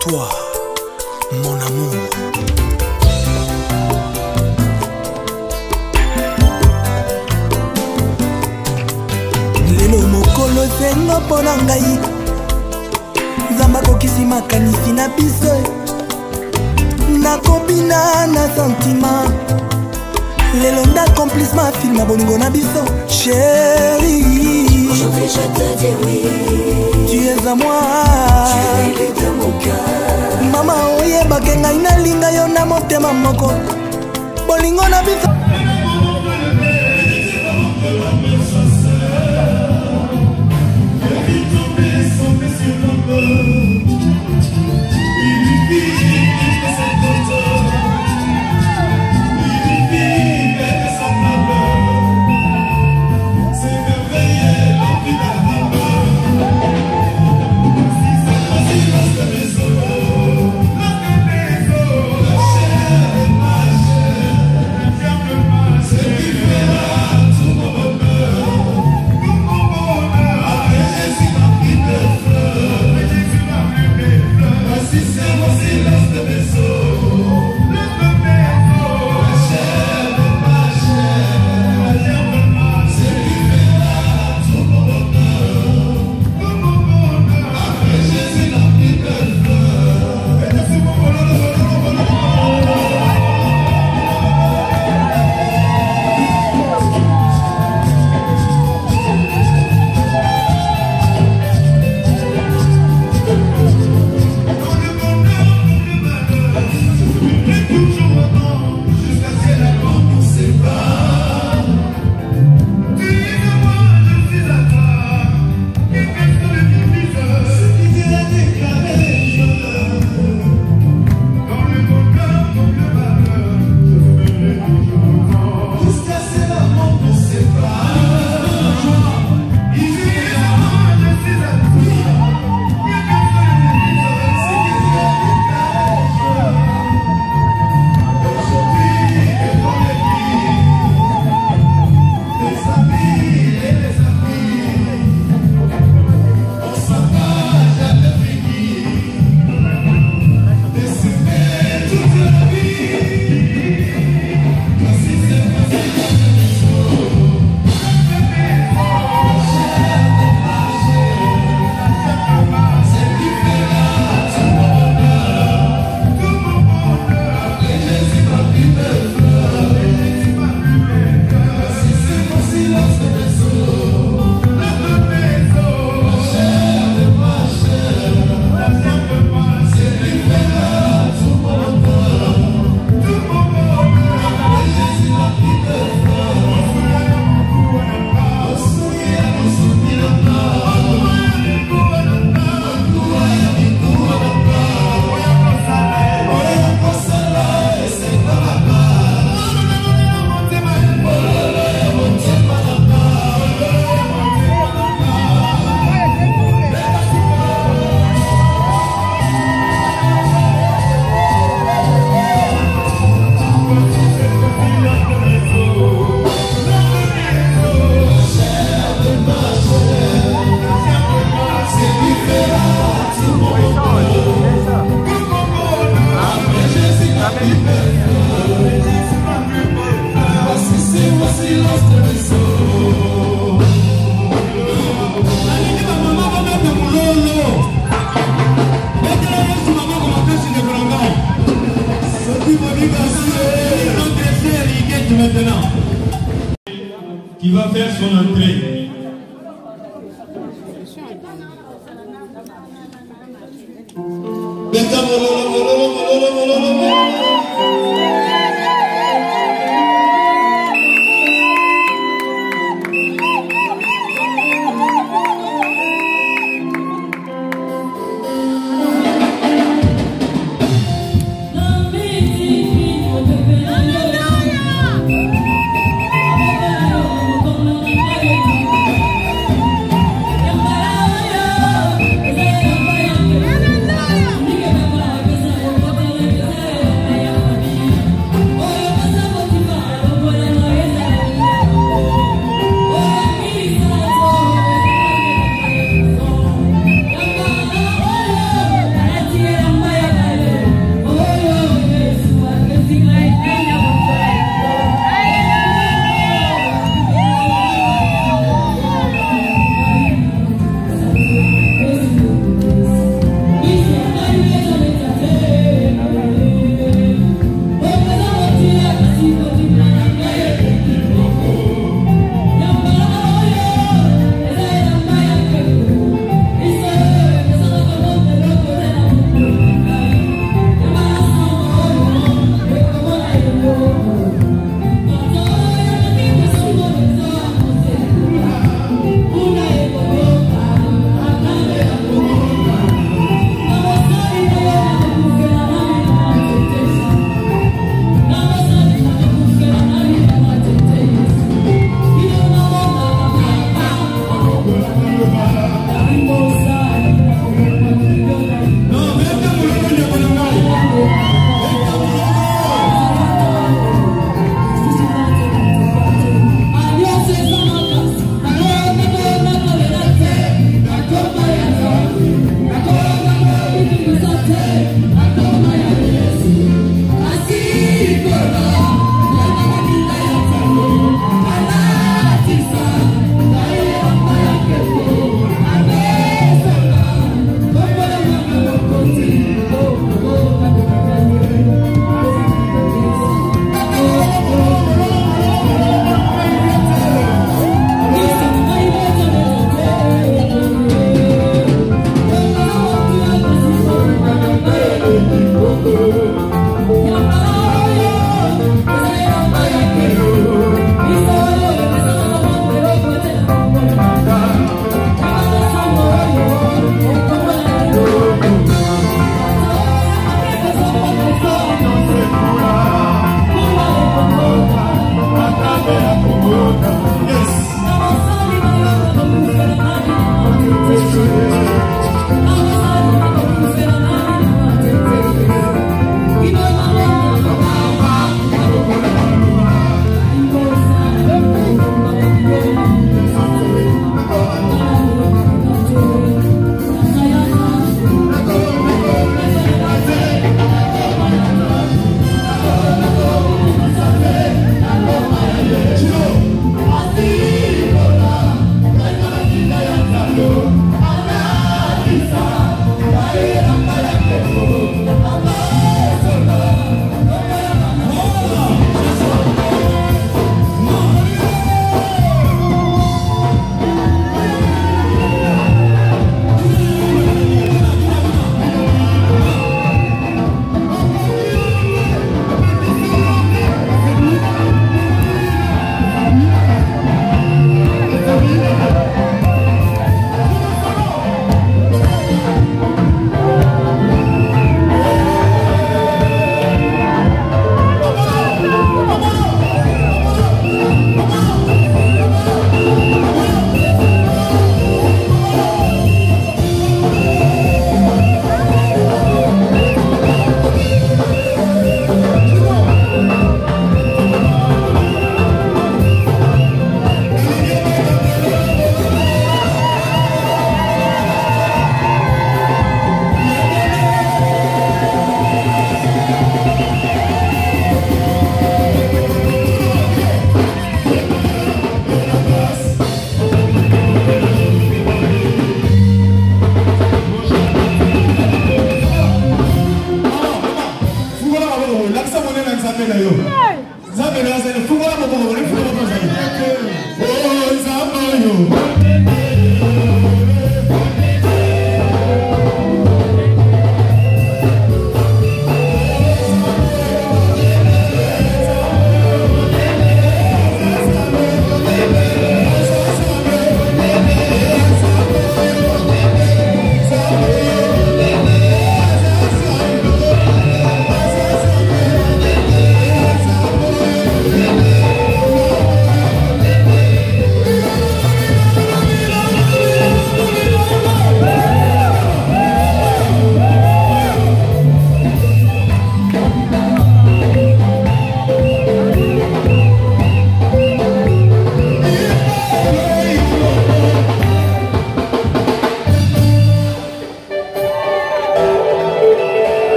Toi, mon amour. Lelo mokolo zengo pona ngai Nzamba kokisi makanisi na biso Nakobina na sentiment Lelo nda complice ma film na bolingo na biso Chérie, aujourd'hui je te dis oui. Tu es à moi, tu es l'élu de mon cœur. Mama oyebake ngai nalinga yo na motema moko Bolingo na biso qui va faire son entrée.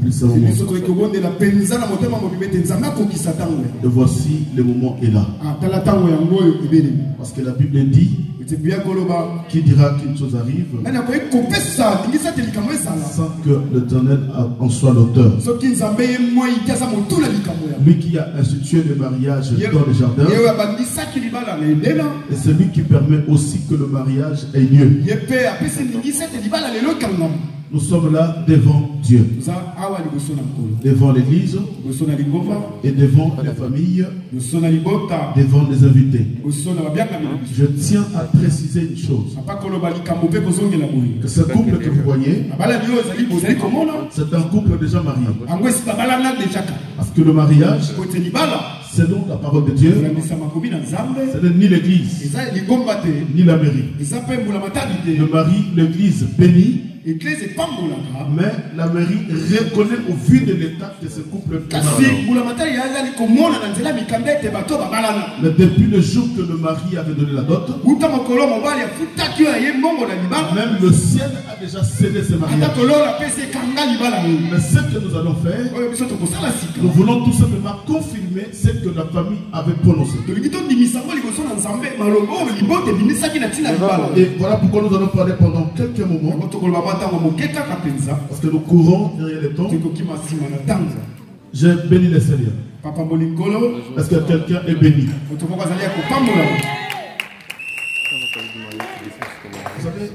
accomplir ce moment. Et voici, le moment est là. Parce que la Bible dit, qui dira qu'une chose arrive sans que l'Éternel en soit l'auteur. Lui qui a institué le mariage dans le jardin, et c'est lui qui permet aussi que le mariage ait lieu. Nous sommes là devant Dieu, devant l'église et devant la famille, devant les invités. Je tiens à préciser une chose, que ce couple que vous voyez, c'est un couple déjà marié. Parce que le mariage, selon la parole de Dieu, ce n'est ni l'église, ni la mairie. Le mari, l'église bénit, mais la mairie reconnaît au vu de l'état que ce couple est marié. Mais depuis le jour que le mari avait donné la dot, même le ciel a déjà scellé ce mariage. Mais ce que nous allons faire, nous voulons tout simplement confirmer ce que la famille avait prononcé. Et voilà pourquoi nous allons parler pendant quelques moments. Parce que nous courons derrière le temps. Je bénis le Seigneur. Est-ce que quelqu'un est béni? Vous savez,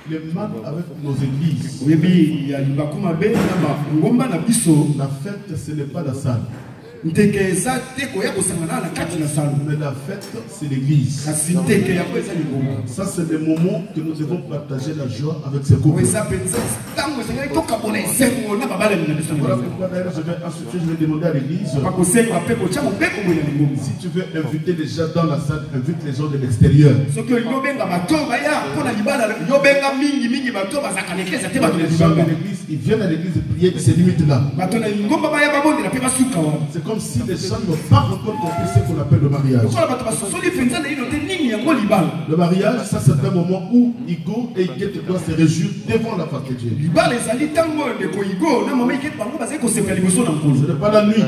le mal avec nos églises, la fête, ce n'est pas la salle. Mais la fête, c'est l'église. Ça, c'est le moment que nous devons partager la joie avec ce couple. Voilà pourquoi d'ailleurs je vais demander à l'église, si tu veux inviter les gens dans la salle, invite les gens de l'extérieur. Les gens de l'église, ils viennent à l'église prier, ils se limitent là. C'est comme si les gens n'ont pas encore compris ce qu'on appelle le mariage. Le mariage, ça c'est un moment où Igo et Iguette doivent se réjouir devant la face de Dieu. Ce n'est pas la nuit.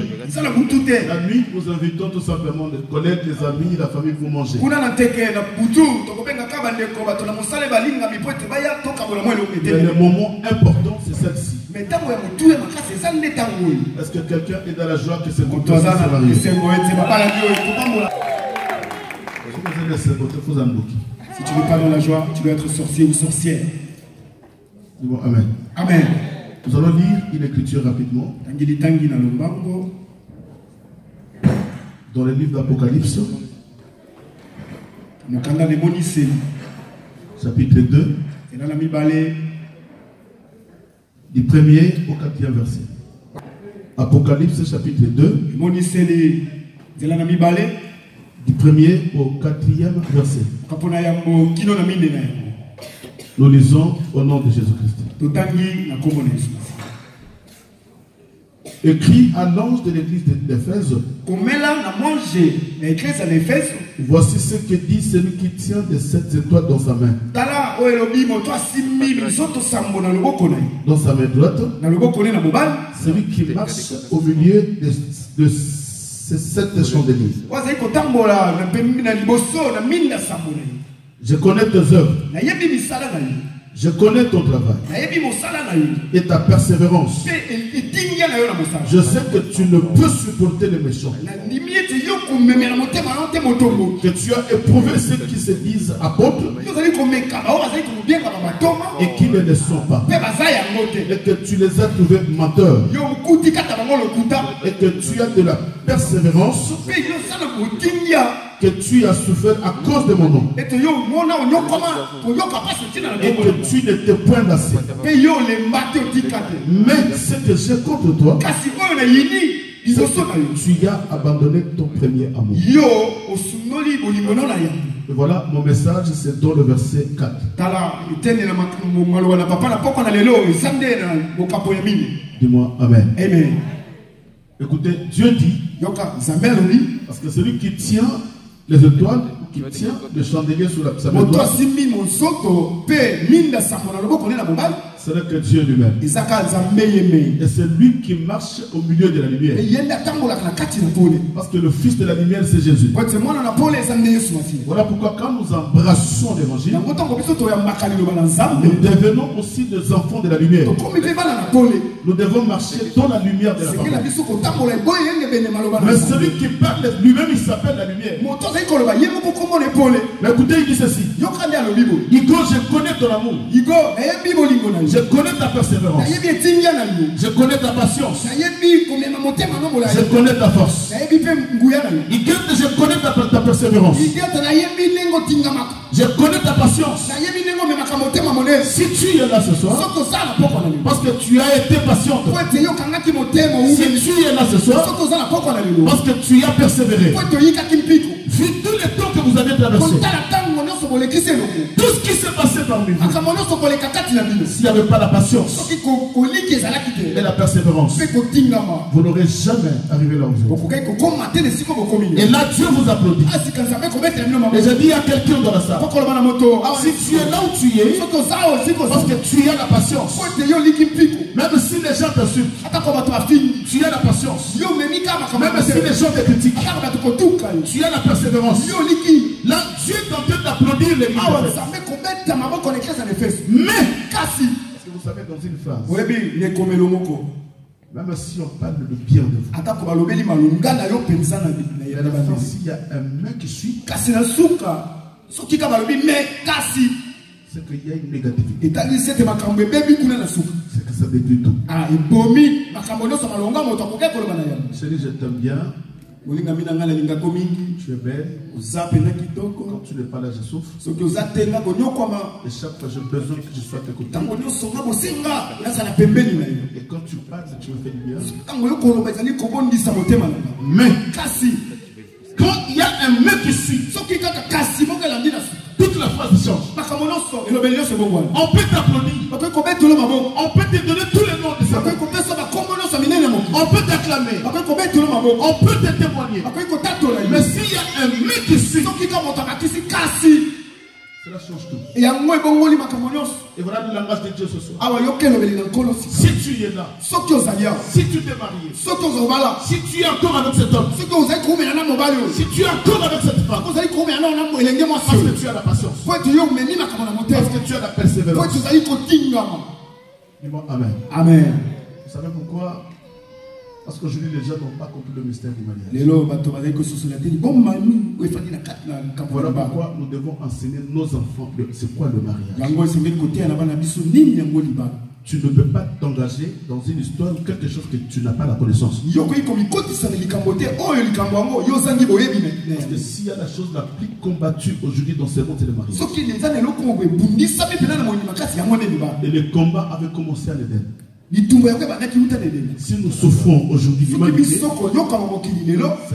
La nuit, nous invitons tout simplement les collègues, les amis, la famille pour manger. Mais le moment important, c'est celle-ci. Est-ce que quelqu'un est dans la joie que c'est mon tour? Si tu n'es pas dans la joie, tu dois être sorcier ou sorcière. Amen. Amen. Nous allons lire une écriture rapidement. Dans le livre d'Apocalypse, chapitre 2, du 1er au 4e verset. Apocalypse chapitre 2, du 1er au 4e verset. Nous lisons au nom de Jésus-Christ. Écrit à l'ange de l'église d'Éphèse. Voici ce que dit celui qui tient les 7 étoiles dans sa main. Dans sa main droite. Celui qui marche au milieu de ces 7 chandeliers. Je connais tes œuvres. Je connais ton travail et ta persévérance. Je sais que tu ne peux supporter les méchants. Que tu as éprouvé ceux qui se disent apôtres et qui ne le sont pas. Et que tu les as trouvés menteurs. Et que tu as de la persévérance. Que tu as souffert à cause de mon nom. Et que tu n'étais point lassé. Mais ce que j'ai contre toi, c'est que tu as abandonné ton premier amour. Et voilà mon message, c'est dans le verset 4. Dis-moi Amen. Amen. Écoutez, Dieu dit, parce que celui qui tient les étoiles, qui tient le chandelier sur sa main droite, Ce n'est que Dieu lui-même. Et c'est lui qui marche au milieu de la lumière. Parce que le Fils de la lumière, c'est Jésus. Voilà pourquoi quand nous embrassons l'évangile, nous devenons aussi des enfants de la lumière. Nous devons marcher dans la lumière de la parole. Mais celui qui parle lui-même, il s'appelle la lumière. Mais écoutez, il dit ceci. Igo, je connais ton amour. Je connais ta persévérance. Je connais ta patience. Je connais ta force. Je connais ta persévérance. Je connais ta patience. Si tu es là ce soir, parce que tu as été patiente. Si tu es là ce soir, parce que tu as persévéré. Vu tous les temps que vous avez traversé, tout ce qui s'est passé parmi vous, s'il n'y avait pas la patience et la persévérance, vous n'aurez jamais arrivé là où vous êtes. Et là, Dieu vous applaudit. Et j'ai dit à quelqu'un dans la salle, si tu es là où tu es, parce que tu as la patience, même si les gens t'insultent, tu as la patience. Même si les gens te critiquent, tu as la persévérance. Là, Dieu est en train d'applaudir les gens. Mais, parce que vous savez, dans une phrase, même si on parle de bien de vous, s'il y a un mec qui suit, c'est qu'il y a une négativité. C'est que ça détruit tout. Chérie, je t'aime bien. Tu es belle. Quand tu n'es pas là, je souffre. Et chaque fois, j'ai besoin que je sois à tes côtés. Et quand tu parles, tu me fais du bien. Mais quand il y a un mec qui suit, toute la phrase change. On peut t'applaudir. On peut te donner tous les noms de ça. On peut t'acclamer. On peut te témoigner. Mais s'il y a un mec qui suit, cela change tout. Et voilà le langage de Dieu ce soir. Si tu es là, si tu t'es marié, si tu es encore avec cet homme, si tu es encore avec cette femme, parce que tu as la patience, parce que tu as la persévérance. Dis-moi Amen. Amen. Vous savez pourquoi? Parce qu'aujourd'hui, les gens n'ont pas compris le mystère du mariage. Voilà pourquoi nous devons enseigner nos enfants c'est quoi le mariage. Tu ne peux pas t'engager dans une histoire ou quelque chose que tu n'as pas la connaissance. Parce que s'il y a la chose la plus combattue aujourd'hui dans ce monde, c'est le mariage. Et le combat avait commencé à l'Éden. Si nous souffrons aujourd'hui, c'est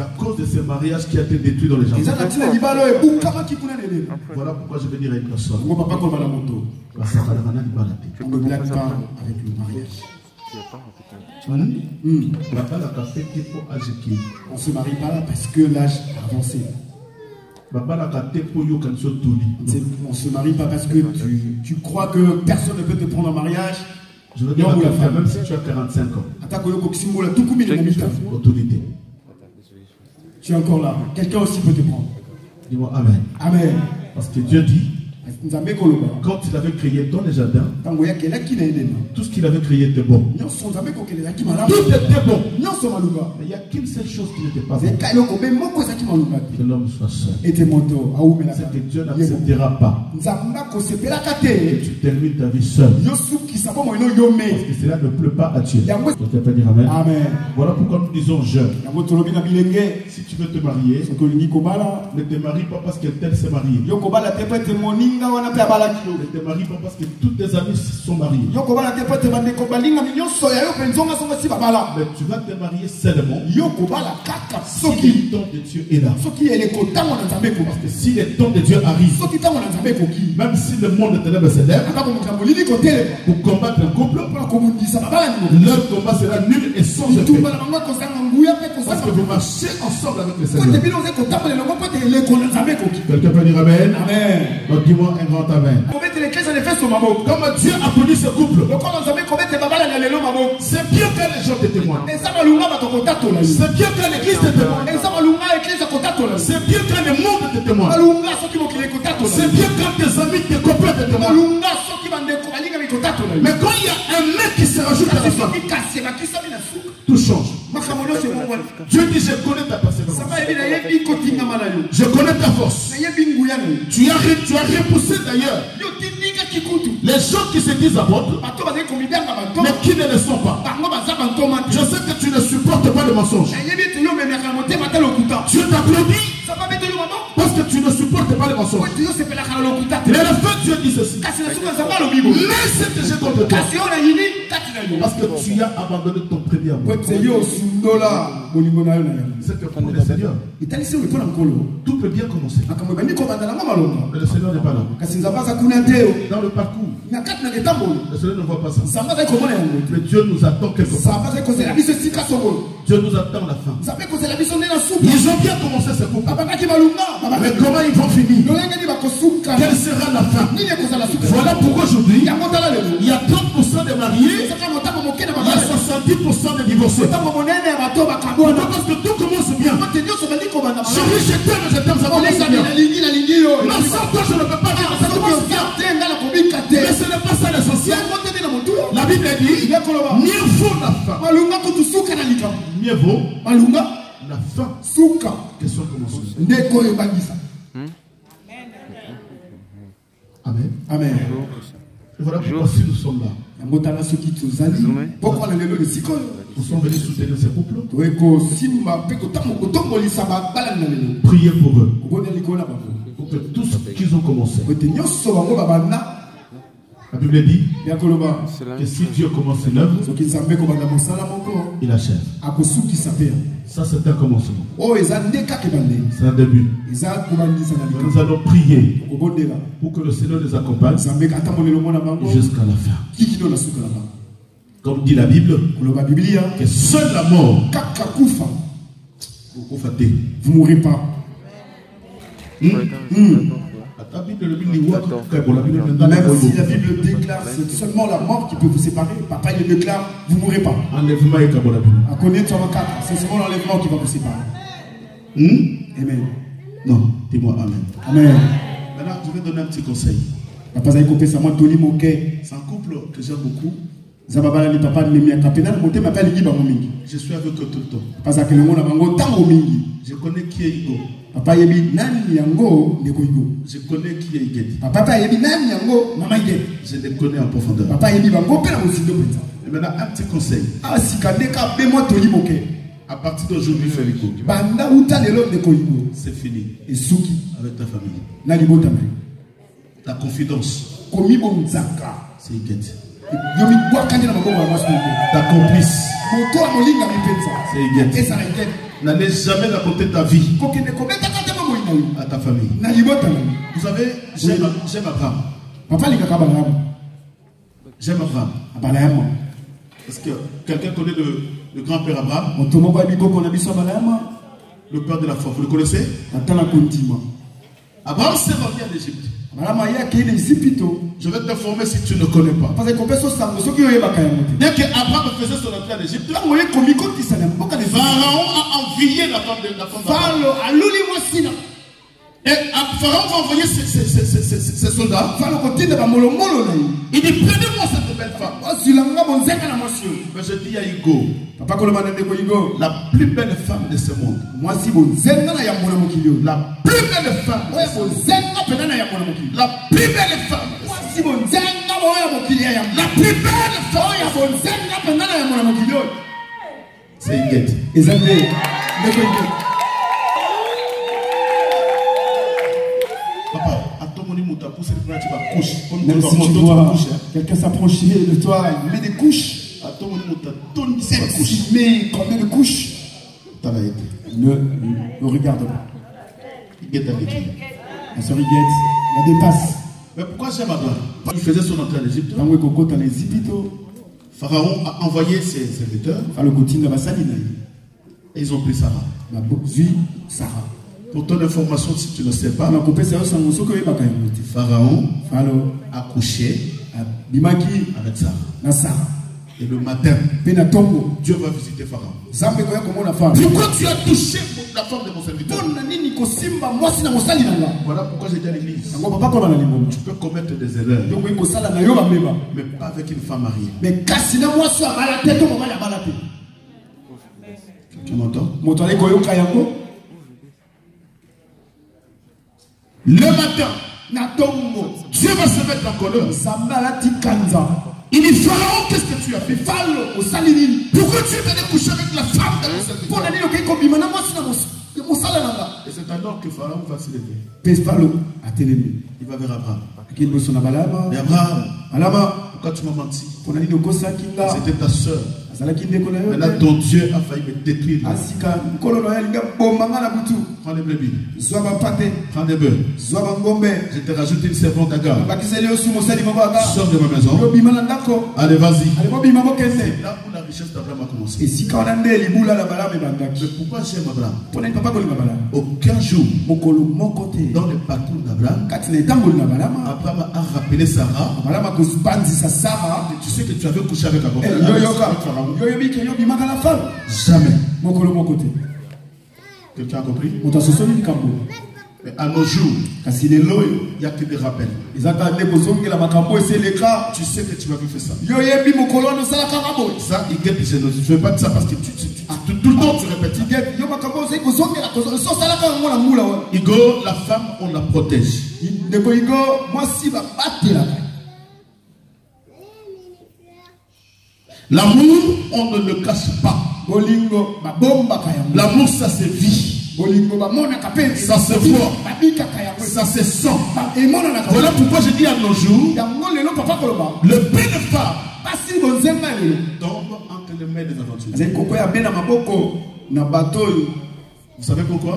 à cause de ce mariage qui a été détruit dans les gens. Voilà pourquoi je vais dire à une personne. On ne se marie pas parce que l'âge a avancé. On ne se marie pas parce que tu crois que personne ne peut te prendre en mariage. Je veux dire à quelqu'un, même si tu as 45 ans, autorité. Tu es encore là. Quelqu'un aussi peut te prendre. Dis-moi Amen. Amen. Parce que Dieu dit, quand il avait créé dans les jardins, tout ce qu'il avait créé était bon. Tout était bon. Mais il n'y a qu'une seule chose qui n'était pas bonne. Que l'homme soit seul. C'est que Dieu n'acceptera pas que tu termines ta vie seul. Parce que cela ne pleut pas à Dieu. Tu peux dire Amen. Voilà pourquoi nous disons jeune. Si tu veux te marier, ne te marie pas parce que tel s'est marié. Ne te marie pas parce que tous tes amis sont mariés. Mais tu vas te marier seulement si le temps de Dieu est là. Parce que si le temps de Dieu arrive, même si le monde de ténèbres se lève pour combattre un couple, leur combat sera nul et sans effet. Parce que vous marchez ensemble avec le Seigneur. Quelqu'un peut dire Amen. Amen. Donc dis-moi moi un grand amen. Comme Dieu a connu ce couple, c'est bien que les gens te témoignent. C'est bien que l'église te témoigne. C'est bien que le monde te témoigne. C'est bien que tes amis, tes copains te témoignent. Mais quand il y a un mec qui se rajoute à la femme, tout change. Dieu dit, je connais ta persévérance. Je connais ta force. Tu as repoussé d'ailleurs les gens qui se disent apôtres, mais qui ne le sont pas. Je sais que tu ne supportes pas le mensonge. Dieu t'applaudit parce que tu ne supportes pas le mensonge. Mais la fin, Dieu dit ceci. Mais ce que j'ai contre toi, parce que tu as abandonné ton premier amour. C'est que pour le Seigneur, tout peut bien commencer. Mais le Seigneur n'est pas là. Dans le parcours, le Seigneur ne voit pas ça. Mais Dieu nous attend quelque part. Dieu nous attend la fin. Ils ont bien commencé ce couple. Mais comment ils vont finir? Quelle sera la fin? Voilà pourquoi aujourd'hui, il y a 30% de mariés, il y a 70% de divorcés. Parce que tout commence bien. Chérie, je t'aime, ça commence bien. Non, sans toi, je ne peux pas dire que ça commence bien. Mais ce n'est pas ça l'essentiel. La Bible dit, mieux vaut la fin. Mieux vaut la fin que son commencement. Amen. Amen. Et voilà pourquoi si nous sommes là. Nous sommes venus soutenir ces couples. Priez pour eux. Pour que tout ce qu'ils ont commencé. La Bible dit que si Dieu commence une œuvre, il achève. Ça, c'est un commencement. C'est un début. Nous allons prier pour que le Seigneur les accompagne jusqu'à la fin. Comme dit la Bible, que seule la mort, vous ne mourrez pas. Même si la Bible déclare c'est seulement la mort qui peut vous séparer, papa il déclare vous ne mourrez pas. C'est seulement l'enlèvement qui va vous séparer. Amen. Non, dis-moi amen. Amen. Maintenant je vais donner un petit conseil. C'est un couple que j'aime beaucoup. Je suis avec eux tout le temps. Je connais qui est Igo. Je connais qui est Igeti. Je les connais en profondeur. Et maintenant, un petit conseil. À partir d'aujourd'hui, c'est fini. Avec ta famille. Ta confidence, c'est Igeti. Ta complice, c'est Igeti. N'allez jamais raconter ta vie à ta famille. Vous savez, j'aime Abraham. J'aime Abraham. Est-ce que quelqu'un connaît le grand-père Abraham? Le père de la foi, vous le connaissez? Abraham s'est rendu en Égypte. Je vais t'informer si tu ne connais pas. Bien qu'Abraham faisait son entrée en Égypte, Pharaon a envié la femme d'Abraham. Et Pharaon va envoyer ses soldats. Il dit prenez-moi cette belle femme. Mais je dis à Igo, la plus belle femme de ce monde. La plus belle femme. La plus belle femme. La plus belle femme. C'est Igeti. Papa, à ton moment où tu as poussé le bras, tu vas coucher. Si tu vois quelqu'un s'approcher de toi, il met des couches. À ton moment où tu as tourné, mais combien de couches? Ne regarde pas. La sœur Igeti, la dépasse. Mais pourquoi j'aime Abraham? Il faisait son entrée en Égypte. Pharaon a envoyé ses serviteurs. Et ils ont pris Sarah. Pour ton information, si tu ne sais pas, Pharaon a couché avec Sarah. Et le matin, Dieu va visiter Pharaon. Pourquoi tu as touché la femme de mon serviteur? Voilà pourquoi j'ai dit à l'église. Tu peux commettre des erreurs, mais pas avec une femme mariée. Tu m'entends? Le matin, Dieu va se mettre en colère. Il dit Pharaon, qu'est-ce que tu as fait? Pourquoi tu es allé coucher avec la femme de mon serviteur? Et c'est alors que Pharaon va se lever. Il va vers Abraham. Et Abraham, pourquoi tu m'as menti? C'était ta soeur. Maintenant ton Dieu a failli me détruire. Prends des brebis. Prends des bœufs. Je t'ai rajouté une servante Agar. Sors de ma maison. Allez, vas-y. C'est là où la richesse d'Abraham a commencé. Mais pourquoi j'aime Abraham? Aucun jour, dans le parcours d'Abraham, Abraham a rappelé Sarah. Tu sais que tu avais couché avec Abraham. Jamais. Quelqu'un a compris? Mais à nos jours, il n'y a que des rappels. Tu sais que tu m'avais fait ça. Ça, il guette des génocides. Je ne fais pas de ça parce que tout le temps tu répètes. Igo, la femme, on la protège. L'amour, on ne le cache pas. L'amour, ça se vit. Ça se voit. Ça se sent. Voilà pourquoi je dis à nos jours, le paix de femme tombe entre les mains des aventuriers. Vous savez pourquoi?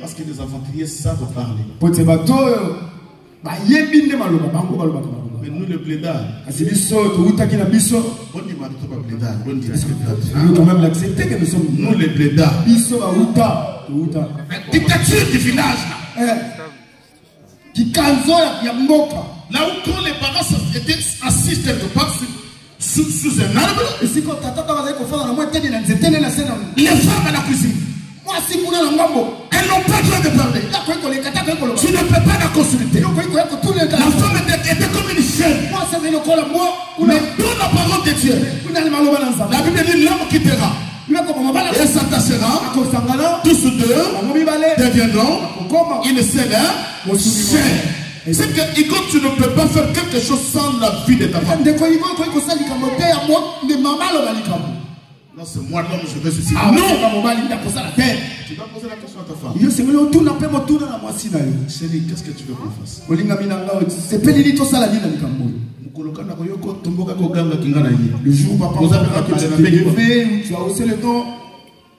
Parce que les aventuriers savent parler. Mais nous, le blédard, on dit quand même l'accepter que nous sommes. Nous, les blédards, dictature du village. Là où quand les parents étaient assis quelque part sous un arbre, les femmes à la cuisine, elles n'ont pas besoin de parler. Tu ne peux pas la consulter. La femme était comme une chaîne. Mais dans la parole de Dieu, la Bible dit l'homme quittera et s'attachera. Tous deux deviendront une seule chair. C'est que quand tu ne peux pas faire quelque chose sans la vie de ta femme. Non, c'est moi l'homme, je vais ceci. Ah non! Tu dois poser la question à ta femme. Chérie, qu'est-ce que tu veux qu'on fasse? Le jour où papa va te lever, tu as haussé le ton,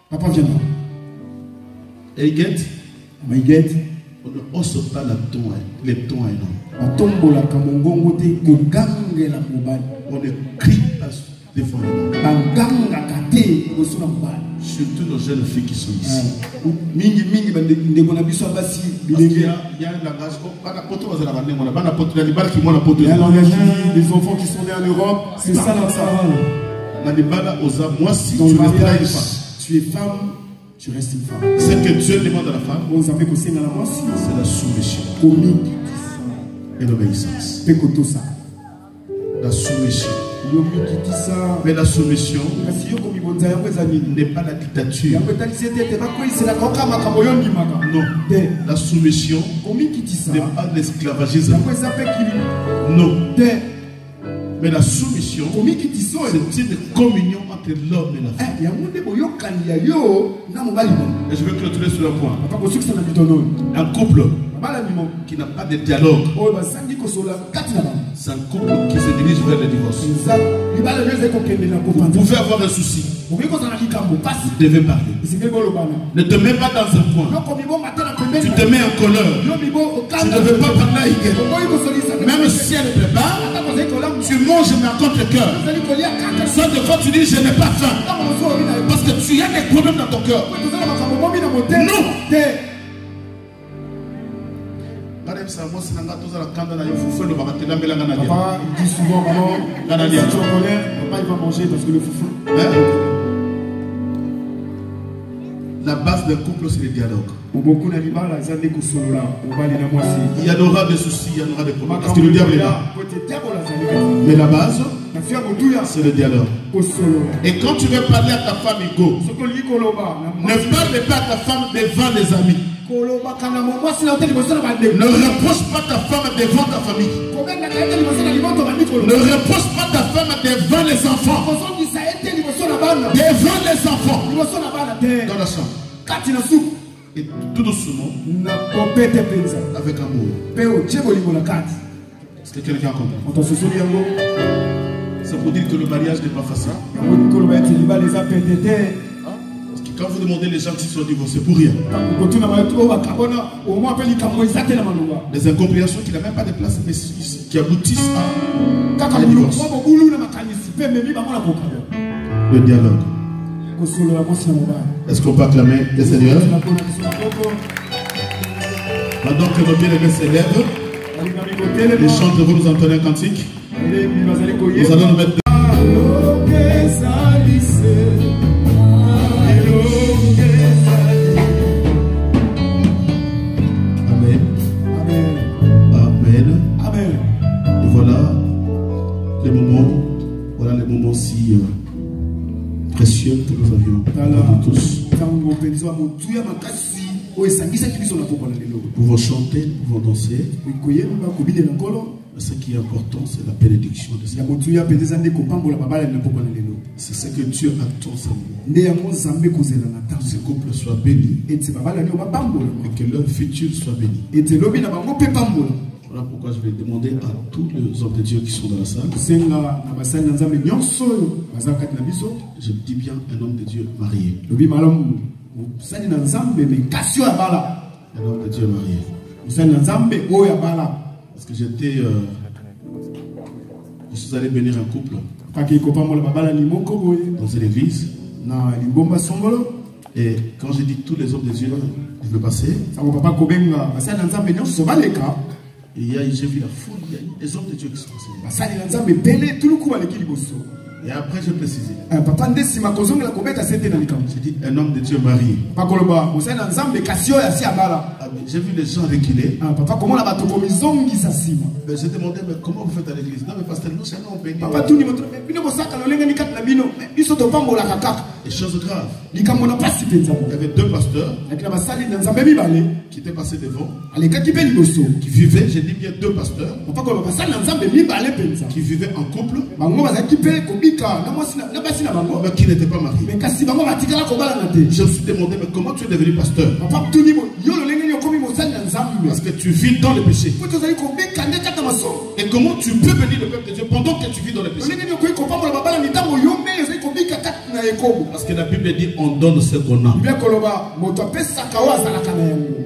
papa viendra. Et il guette? On ne hausse pas les tons à un homme. On ne crie pas devant les hommes. Surtout nos jeunes filles qui sont ici. Il y a un langage. Les enfants qui sont nés en Europe, c'est ça la parole. Moi, si tu ne travailles pas, tu es femme, tu restes une femme. C'est que Dieu demande à la femme, c'est la soumission et l'obéissance. La soumission. Mais la soumission n'est pas la dictature. Non. La soumission n'est pas l'esclavagisme. Non. Mais la soumission, c'est une communion entre l'homme et la femme. Et je veux clôturer sur un point. Un couple qui n'a pas de dialogue, c'est un couple qui se dirige vers le divorce. Vous pouvez avoir un souci, vous devez parler. Ne te mets pas dans un coin. Tu te mets en colère. Tu ne veux pas parler à Iguel. Même si elle prépare, tu manges mais à contre-cœur. Soit de fois tu dis je n'ai pas faim, parce que tu as des problèmes dans ton cœur. Papa dit souvent, maman, si tu es en colère, papa il va manger parce que le foufou. La base d'un couple, c'est le dialogue. Il y en aura des soucis, il y en aura des problèmes. Parce que le diable est là. Mais la base, c'est le dialogue. Et quand tu veux parler à ta femme, Igo, ne parle pas à ta femme devant les amis. Ne reproche pas ta femme devant ta famille. Ne reproche pas ta femme devant les enfants. Devant les enfants. Dans la chambre. Et tout doucement. Avec amour. Est-ce que quelqu'un comprend? C'est pour dire que le mariage n'est pas facile. Quand vous demandez les gens qui sont divorcés pour rien, des incompréhensions qui n'ont même pas de place, mais qui aboutissent à divorce. Le dialogue. Est-ce qu'on peut acclamer le Seigneur? Pendant que nos bien-aimés s'élèvent, les chants vont nous entonner un cantique. Nous allons nous mettre si précieux que nous avions tous. Nous pouvons chanter, nous pouvons danser. Mais ce qui est important, c'est la bénédiction de Dieu. C'est ce que Dieu attend que ce couple soit béni et que leur futur soit béni. Voilà pourquoi je vais demander à tous les hommes de Dieu qui sont dans la salle. Je dis bien un homme de Dieu marié. Un homme de Dieu marié. Parce que j'étais... je suis allé bénir un couple dans une église. Et quand j'ai dit tous les hommes de Dieu devaient passer, j'ai vu la foule, il y a des hommes de Dieu qui sont passés. Et après j'ai précisé. J'ai dit un homme de Dieu marié. J'ai vu les gens reculer. J'ai demandé mais comment vous faites à l'église? Non mais pasteur, nous c'est un homme béni. Et chose grave, il y avait deux pasteurs qui étaient passés devant, qui vivaient, j'ai dit bien deux pasteurs qui vivaient en couple mais qui n'étaient pas mariés. Je me suis demandé mais comment tu es devenu pasteur? Parce que tu vis dans le péché. Et comment tu peux bénir le peuple de Dieu pendant que tu vis dans le péché? Parce que la Bible dit on donne ce qu'on a.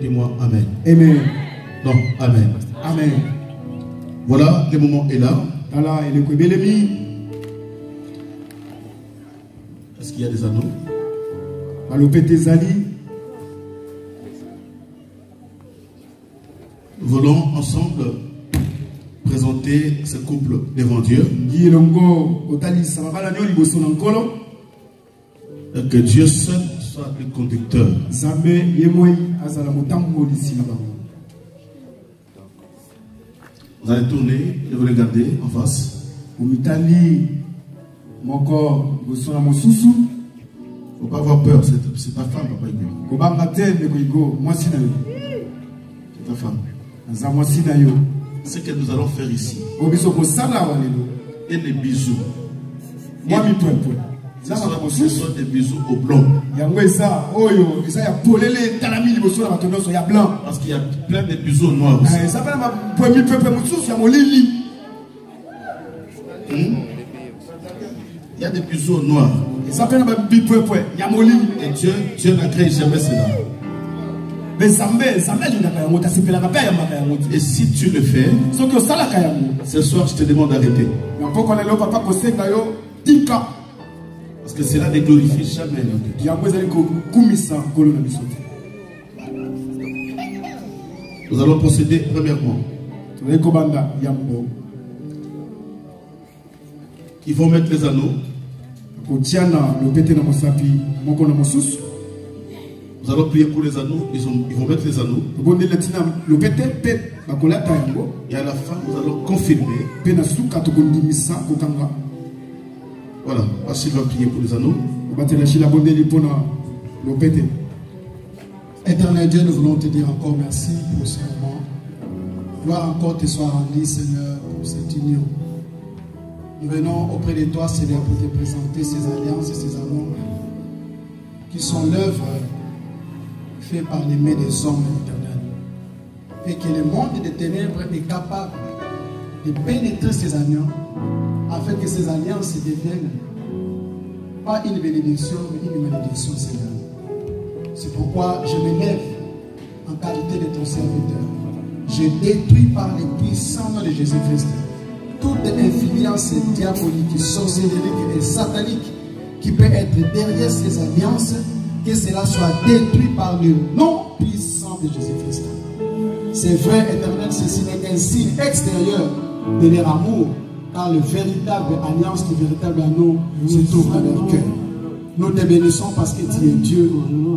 Dis-moi amen. Amen. Non, amen. Amen. Voilà, le moment est là. Est-ce qu'il y a des anneaux? Nous voulons ensemble présenter ce couple devant Dieu. Que Dieu seul soit le conducteur. Vous allez tourner et vous regardez en face. Il ne faut pas avoir peur, c'est ta femme, papa. C'est ta femme. Ce que nous allons faire ici. Et les bisous. Ce sont des bisous au blanc. Parce qu'il y a plein de bisous noirs aussi. Il y a des bisous noirs. Et Dieu n'a créé jamais cela. Et si tu le fais, ce soir je te demande d'arrêter. Parce que cela ne glorifie jamais notre Dieu. Nous allons procéder premièrement. Ils vont mettre les anneaux. Nous allons prier pour les anneaux. Ils vont mettre les anneaux. Et à la fin, nous allons confirmer. Voilà. Achille va prier pour les anneaux. Éternel Dieu, nous voulons te dire encore merci pour ce moment. Gloire encore te soit rendue, Seigneur, pour cette union. Nous venons auprès de toi, Seigneur, pour te présenter ces alliances et ces amours qui sont l'œuvre faite par les mains des hommes éternels. Et que le monde des ténèbres est capable de pénétrer ces alliances afin que ces alliances deviennent pas une bénédiction, mais une malédiction, Seigneur. C'est pourquoi je me lève en qualité de ton serviteur. Je détruis par le puissant nom de Jésus-Christ toute influence diabolique, sorcellerie et satanique qui peut être derrière ces alliances, que cela soit détruit par le nom puissant de Jésus-Christ. C'est vrai, éternel, ceci n'est qu'un signe extérieur de leur amour, car le véritable alliance, le véritable anneau se trouve dans leur cœur. Nous te bénissons parce que tu es Dieu.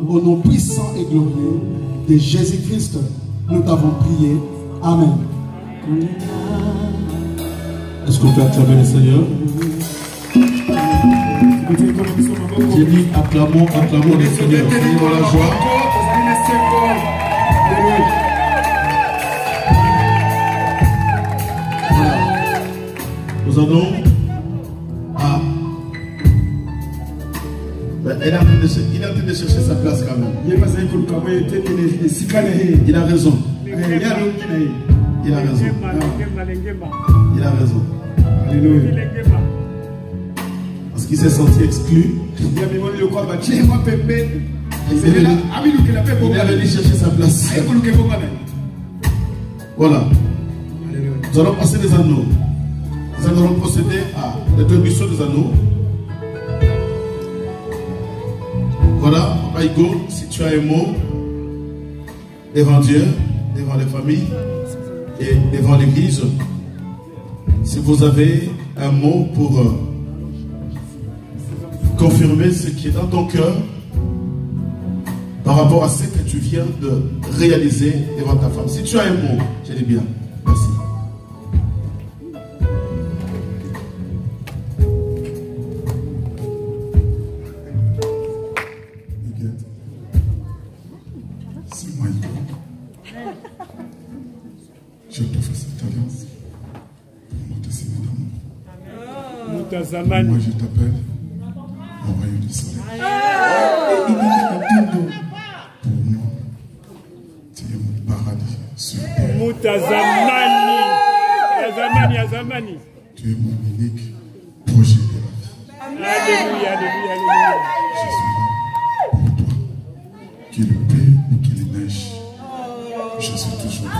Au nom puissant et glorieux de Jésus-Christ, nous t'avons prié. Amen. Est-ce qu'on peut acclamer le Seigneur? J'ai dit acclamons le Seigneur. Soyez dans la joie. Voilà. Nous allons à... Il est en train de chercher sa place quand même. Il a raison. Il a raison. Il a raison. Alléluia. Parce qu'il s'est senti exclu. Il est venu chercher sa place. Voilà. Nous allons passer les anneaux. Nous allons procéder à l'introduction des anneaux. Voilà, Papa Igo, si tu as un mot devant Dieu, devant les familles et devant l'Église, si vous avez un mot pour confirmer ce qui est dans ton cœur par rapport à ce que tu viens de réaliser devant ta femme. Si tu as un mot, je dis bien. Merci. Je te fais cette alliance pour te signer d'amour. Moi je t'appelle au royaume du soleil. Pour moi, tu es mon paradis sur terre. Tu es mon unique projet de la vie. Alléluia, alléluia, alléluia. Je suis là pour toi. Qu'il pleut ou qu'il neige, je suis toujours là.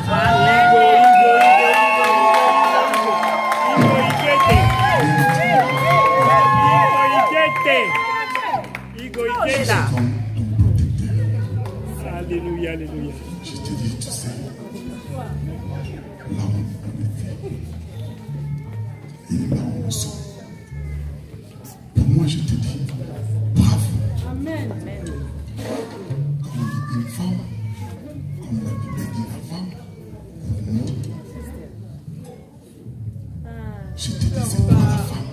Alléluia, alléluia. Je te dis, tu sais, là où on est, et là où nous sommes. Pour moi, je te dis, bravo. Amen. Comme une femme, comme la Bible dit la femme, non. Je te dis, c'est pas la femme.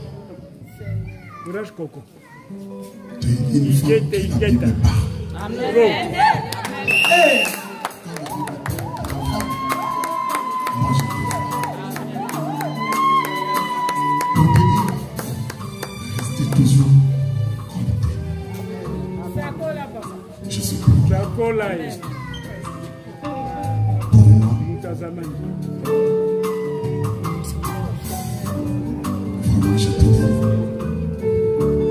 Courage, Coco. Tu es une femme qui la Bible parle. Amen. Moi, je te dis, pour te dire, restez toujours connectés. Je suis connecté. Pour moi, vraiment, je te dis,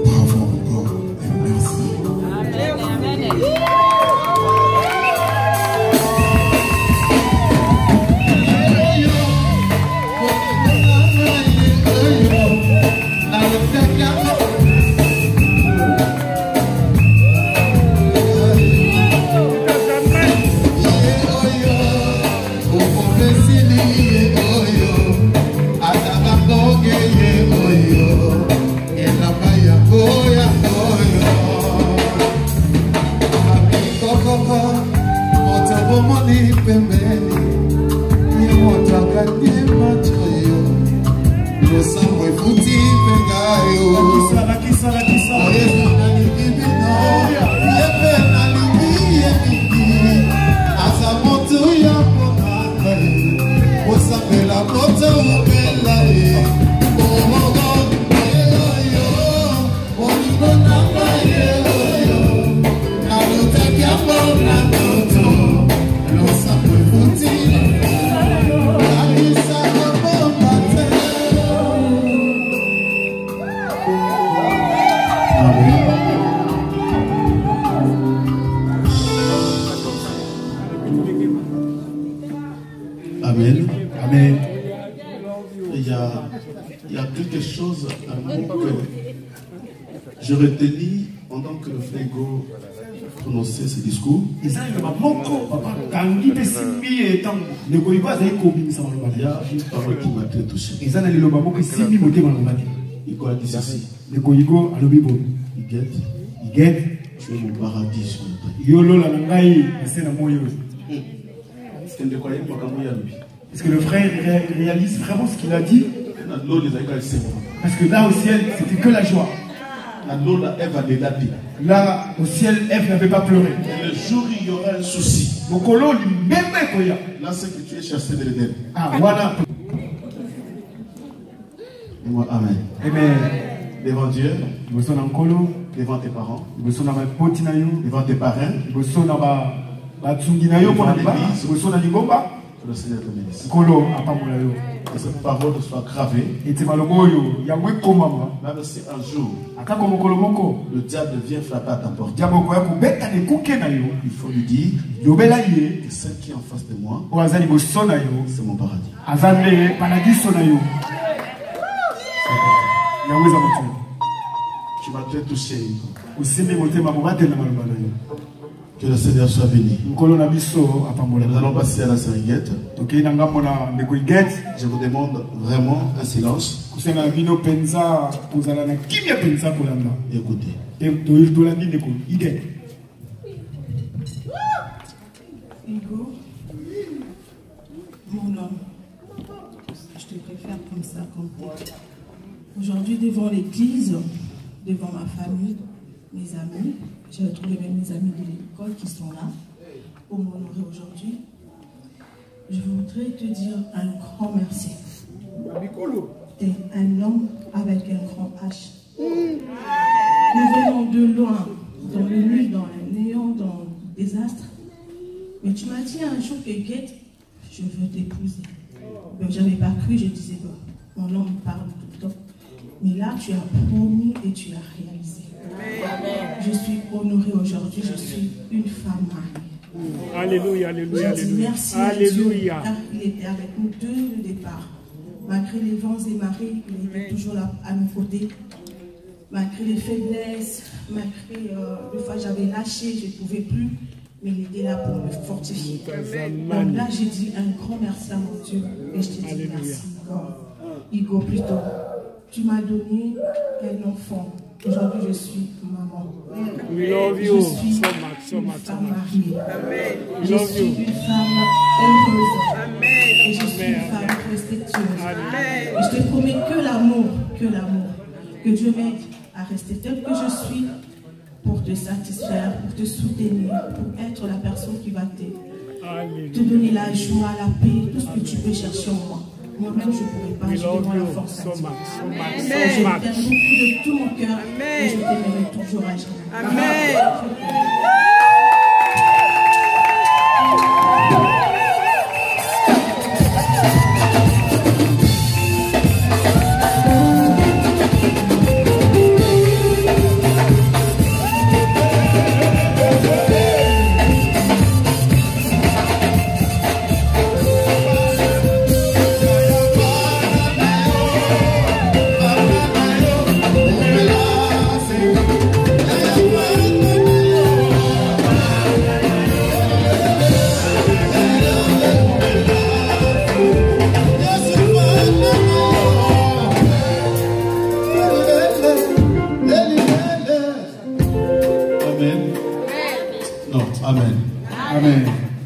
bravo encore et merci. moni pembeni ye moto akandie macho yo losambo efuti mpengayo oyesu nalingi bino yepe nalingi yebiki aza moto ya komaka osambela moto opela ye Amen. Amen. Il y a quelque chose, un mot que je retenais pendant que le frère Hugo prononçait ce discours. Il y a une parole qui m'a très touché. Hugo a dit ceci. Huguette, tu es mon paradis sur le Est-ce que le frère réalise vraiment ce qu'il a dit? Parce que là au ciel, c'était que la joie. Là au ciel, Ève n'avait pas pleuré. Et le jour où il y aura un souci, Là c'est que tu es chassé de l'Éden. Ah voilà. Dis-moi Amen. Amen. Devant Dieu, devant tes parents, devant tes parrains, que le Seigneur te bénisse. Que cette parole soit gravée. Même si un jour le diable vient frapper à ta porte, il faut lui dire que celle qui est en face de moi, c'est mon paradis. Tu m'as très touché. Que le Seigneur soit béni. Nous allons passer à la serviette. Je vous demande vraiment un silence. Écoutez. Hugo, mon homme, je te préfère comme ça, comme t'es. Aujourd'hui, devant l'église, devant ma famille, mes amis, j'ai retrouvé même mes amis de l'école qui sont là pour m'honorer aujourd'hui. Je voudrais te dire un grand merci. Tu es un homme avec un grand H. Nous venons de loin, dans le nuit, dans le néant, dans le désastre. Mais tu m'as dit un jour que Guette, je veux t'épouser. Je n'avais pas cru, je disais, bon, mon homme parle tout le temps. Mais là, tu as promis et tu as réalisé. Amen. Je suis honorée aujourd'hui, je suis une femme mariée. Alléluia, alléluia, je dis merci alléluia. À Dieu, car il était avec nous dès le départ. Malgré les vents et marées, il était toujours là à nos côtés. Malgré les faiblesses, malgré des fois j'avais lâché, je ne pouvais plus, mais il était là pour me fortifier. Donc là, j'ai dit un grand merci à mon Dieu et je te dis merci encore. Hugo, plutôt, tu m'as donné un enfant. Aujourd'hui, je suis maman. We love you je suis so much, so une much, femme mariée. Amen. Je suis une femme heureuse. Amen. Et je suis une femme respectueuse. Amen. Et je te promets que l'amour, que Dieu m'aide à rester telle que je suis pour te satisfaire, pour te soutenir, pour être la personne qui va te donner la joie, la paix, tout ce que tu peux chercher en moi. Moi-même, je ne pourrais pas, je demande la force à Dieu. Je t'aime beaucoup de tout mon cœur et je t'aimerai toujours à jamais. Amen.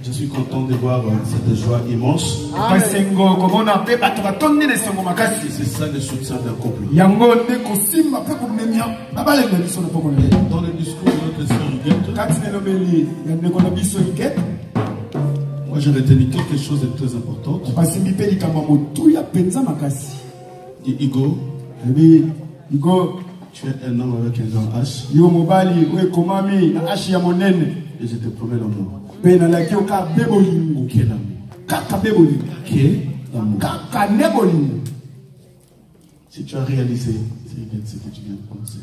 Je suis content de voir cette joie immense. C'est ça le soutien d'un couple. Dans le discours de notre sœur Huguette, moi j'ai retenu quelque chose de très important. Hugo, tu es un homme avec un grand H. Et je te promets l'amour. Quel amour. Si tu as réalisé ce que tu viens de penser,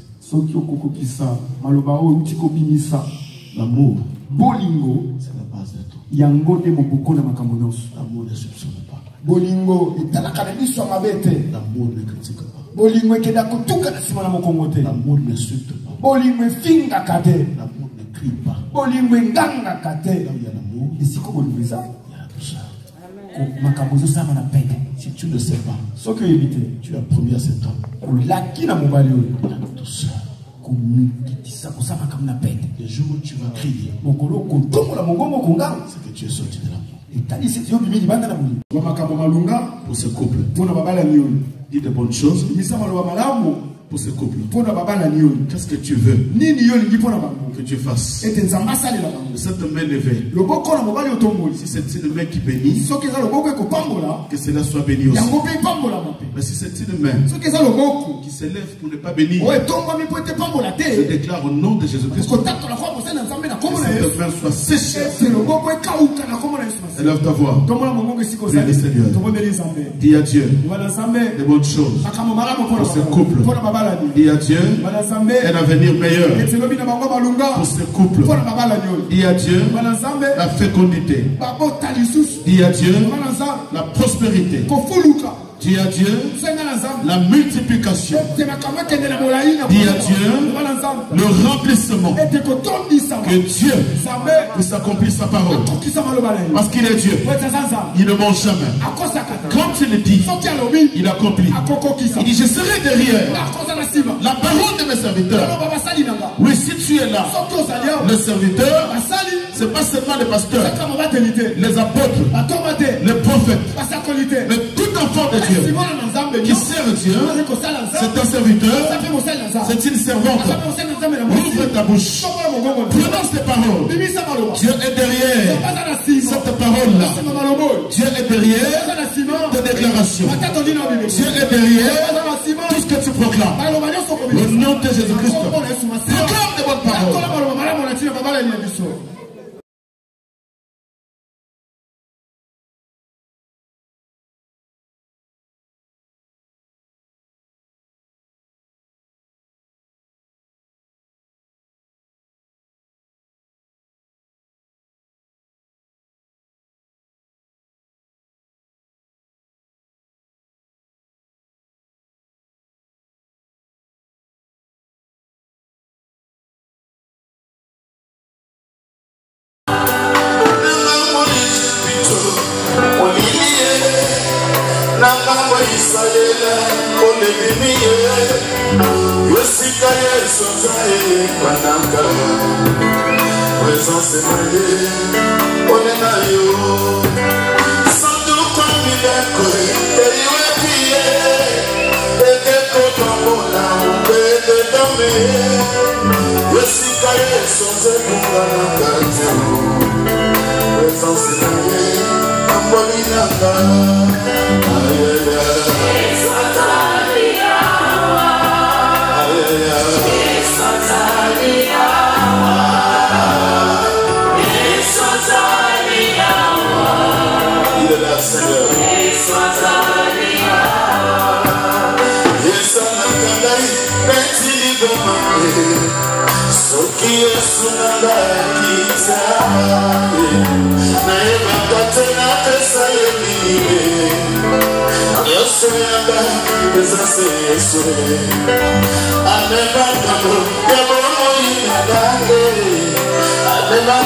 l'amour, c'est la base de tout. L'amour ne soupçonne pas. L'amour ne critique pas. L'amour n'insulte pas. L'amour ne crie pas. Là où il y a l'amour, il y a la douceur. Si tu ne sais pas, tu as promis à cet homme la douceur. Le jour où tu vas crier, c'est que tu es sorti de l'amour. Pour ce couple, dis de bonnes choses pour ce couple. Qu'est-ce que tu veux que tu fasses? Cette main levée, si c'est une main qui bénit, que cela soit béni aussi. Mais si c'est une main qui s'élève pour ne pas bénir, je déclare au nom de Jésus-Christ que cette main soit séchée. Élève ta voix. Prie le Seigneur. Dis à Dieu de bonnes choses pour ce couple. Dis à Dieu un avenir meilleur pour ce couple. Dis à Dieu la fécondité. Dis à Dieu la prospérité. Dis à Dieu la multiplication. Dis à Dieu le remplissement. Que Dieu puisse accomplir sa parole. Parce qu'il est Dieu. Il ne ment jamais. Quand il le dit, il accomplit. Il dit, je serai derrière la parole de mes serviteurs. Oui, si tu es là, le serviteur, c'est pas seulement les pasteurs, les apôtres, les prophètes, mais tout enfant de Dieu qui sert Dieu, c'est un serviteur, c'est une servante. Ouvre ta bouche, prononce tes paroles. Dieu est derrière cette parole-là. Dieu est derrière tes déclarations. Dieu est derrière tout ce que tu proclames. Au nom de Jésus-Christ, proclame des bonnes paroles. Alema